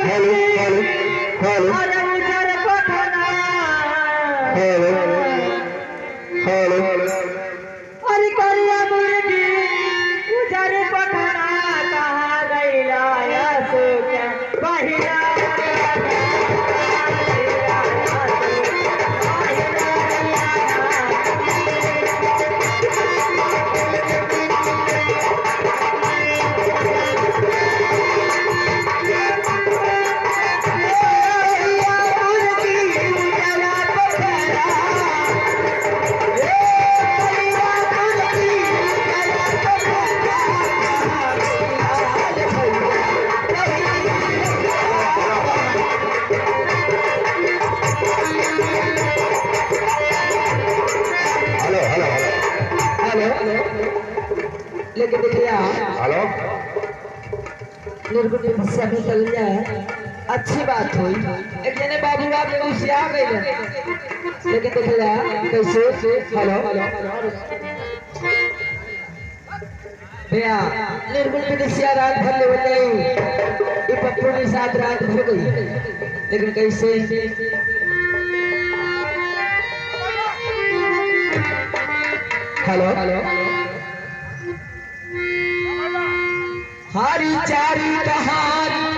hello hello hello अरे उजर पखना हेलो हेलो अरे करिया मुर्गी उजर पखना कहाँ गईला यसु के बहिना हेलो हेलो हेलो हेलो लेकिन देखिए हेलो निर्गुण समस्या में चल जाए अच्छी बात हुई एक जने बाबू बाप ने उसिया गए लेकिन देखिए कैसे हेलो भैया निर्गुण विदेशिया रात भर ले गई ये पप्पू के साथ रात भर गई लेकिन कैसे हेलो हरी चारी कहानी